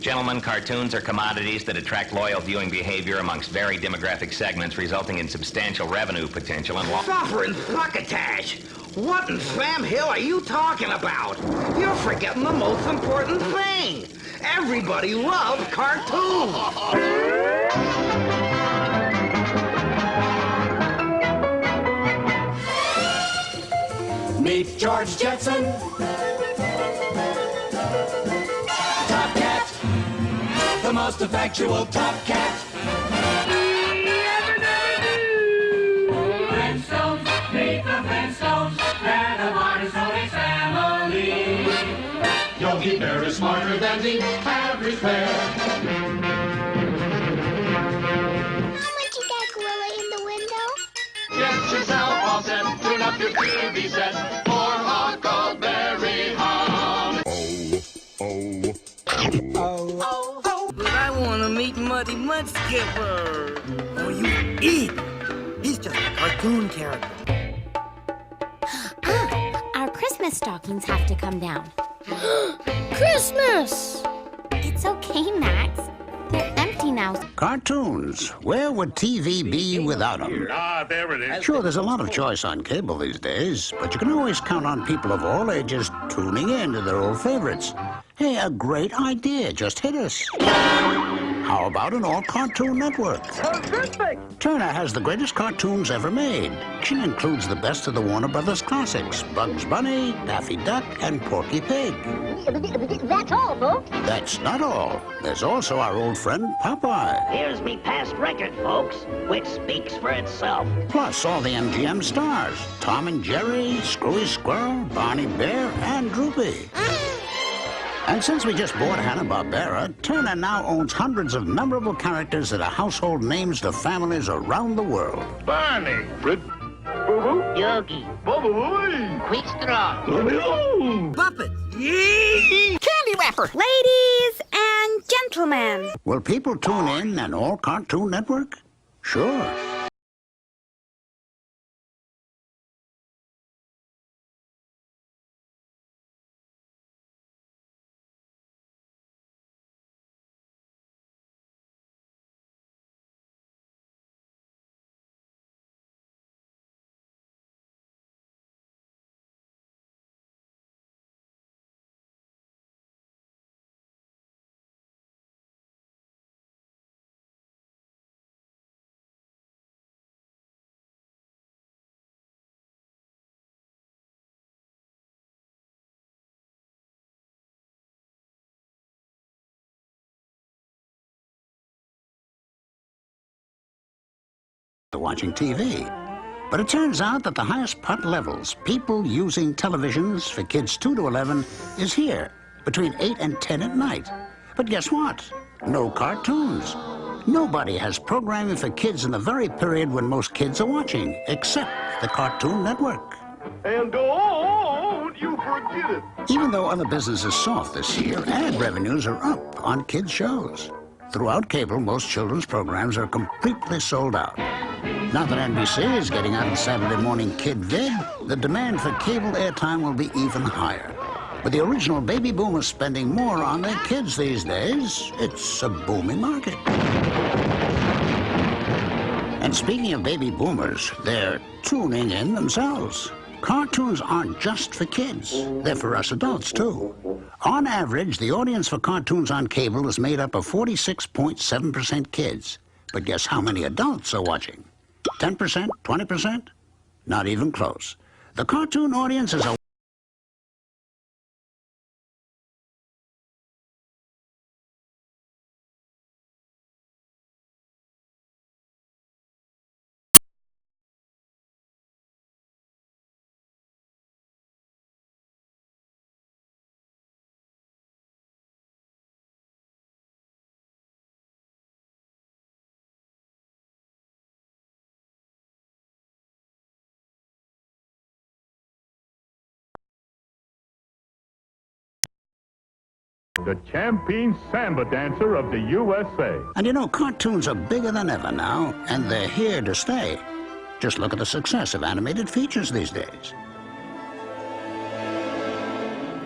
Gentlemen, cartoons are commodities that attract loyal viewing behavior amongst varied demographic segments, resulting in substantial revenue potential and Suffering succotash! What in Sam Hill are you talking about? You're forgetting the most important thing. Everybody loves cartoons. Meet George Jetson, Top Cat, the most effectual Top Cat. Flintstones, meet the Flintstones, they're the Marty's Holy Family. Yogi Bear is smarter than the average bear. How much you got, Gorilla, in the window? Get yourself all set, tune up your TV set for Huckleberry Hound. But I want to meet Muddy Mudskipper. Oh, you eat. He's just a cartoon character. Our Christmas stockings have to come down. Christmas! It's okay, Max. They're empty now. Cartoons. Where would TV be without them? Ah, there it is. Sure, there's a lot of choice on cable these days, but you can always count on people of all ages tuning in to their old favorites. Hey, a great idea just hit us. How about an all-cartoon network? Terrific! Turner has the greatest cartoons ever made. She includes the best of the Warner Brothers classics, Bugs Bunny, Daffy Duck, and Porky Pig. That's all, folks. That's not all. There's also our old friend Popeye. Here's me past record, folks, which speaks for itself. Plus all the MGM stars, Tom and Jerry, Screwy Squirrel, Barney Bear, and Droopy. And since we just bought Hanna-Barbera, Turner now owns hundreds of memorable characters that are household names to families around the world. Barney. Fred. Yogi. Quickstraw. Puppet. Candy wrapper. Ladies and gentlemen. Will people tune in an all-cartoon network? Sure. Watching TV. But it turns out that the highest pot levels, people using televisions for kids 2 to 11, is here, between 8 and 10 at night. But guess what? No cartoons. Nobody has programming for kids in the very period when most kids are watching, except the Cartoon Network. And don't you forget it. Even though other business is soft this year, ad revenues are up on kids' shows. Throughout cable, most children's programs are completely sold out. Now that NBC is getting out of Saturday morning kid vid, the demand for cable airtime will be even higher. With the original baby boomers spending more on their kids these days, it's a booming market. And speaking of baby boomers, they're tuning in themselves. Cartoons aren't just for kids. They're for us adults, too. On average, the audience for cartoons on cable is made up of 46.7% kids. But guess how many adults are watching? 10%? 20%? Not even close. The cartoon audience is a The champion samba dancer of the USA. And you know, cartoons are bigger than ever now, and they're here to stay. Just look at the success of animated features these days.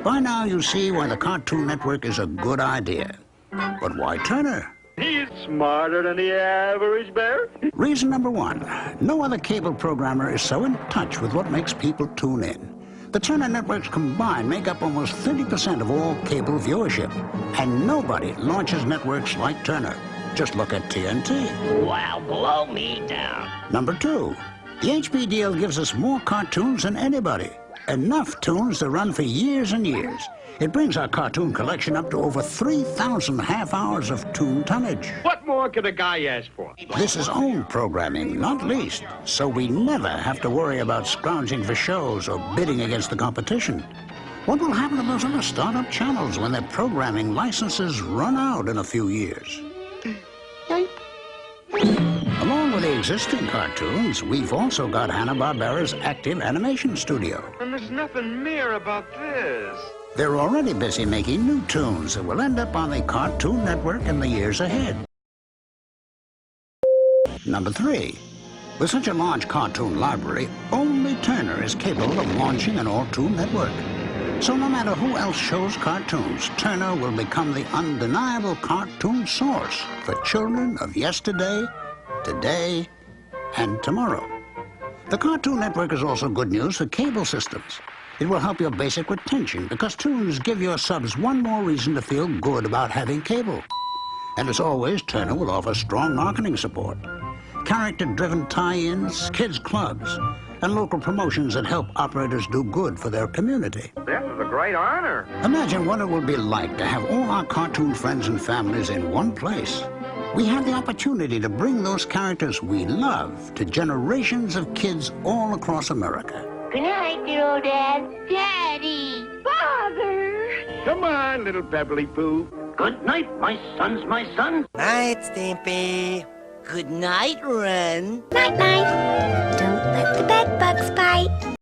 By now, you see why the Cartoon Network is a good idea. But why Turner? He's smarter than the average bear. Reason number one, no other cable programmer is so in touch with what makes people tune in. The Turner networks combined make up almost 30% of all cable viewership. And nobody launches networks like Turner. Just look at TNT. Wow, blow me down. Number two, the HB deal gives us more cartoons than anybody. Enough tunes to run for years and years. It brings our cartoon collection up to over 3,000 half hours of tune tonnage. What more could a guy ask for? This is own programming, not least, so we never have to worry about scrounging for shows or bidding against the competition. What will happen to those other startup channels when their programming licenses run out in a few years? Along with the existing cartoons, we've also got Hanna-Barbera's active animation studio. And there's nothing mere about this. They're already busy making new tunes that will end up on the Cartoon Network in the years ahead. Number three, with such a large cartoon library, only Turner is capable of launching an all-tune network. So no matter who else shows cartoons, Turner will become the undeniable cartoon source for children of yesterday, today, and tomorrow. The Cartoon Network is also good news for cable systems. It will help your basic retention because tunes give your subs one more reason to feel good about having cable. And as always, Turner will offer strong marketing support, character-driven tie-ins, kids clubs, and local promotions that help operators do good for their community. This is a great honor. Imagine what it will be like to have all our cartoon friends and families in one place. We have the opportunity to bring those characters we love to generations of kids all across America. Good night, dear old Dad. Daddy. Father. Come on, little Beverly Pooh. Good night, my son. Night, Stimpy. Good night, Ren. Night, night. Don't let the bed bugs bite.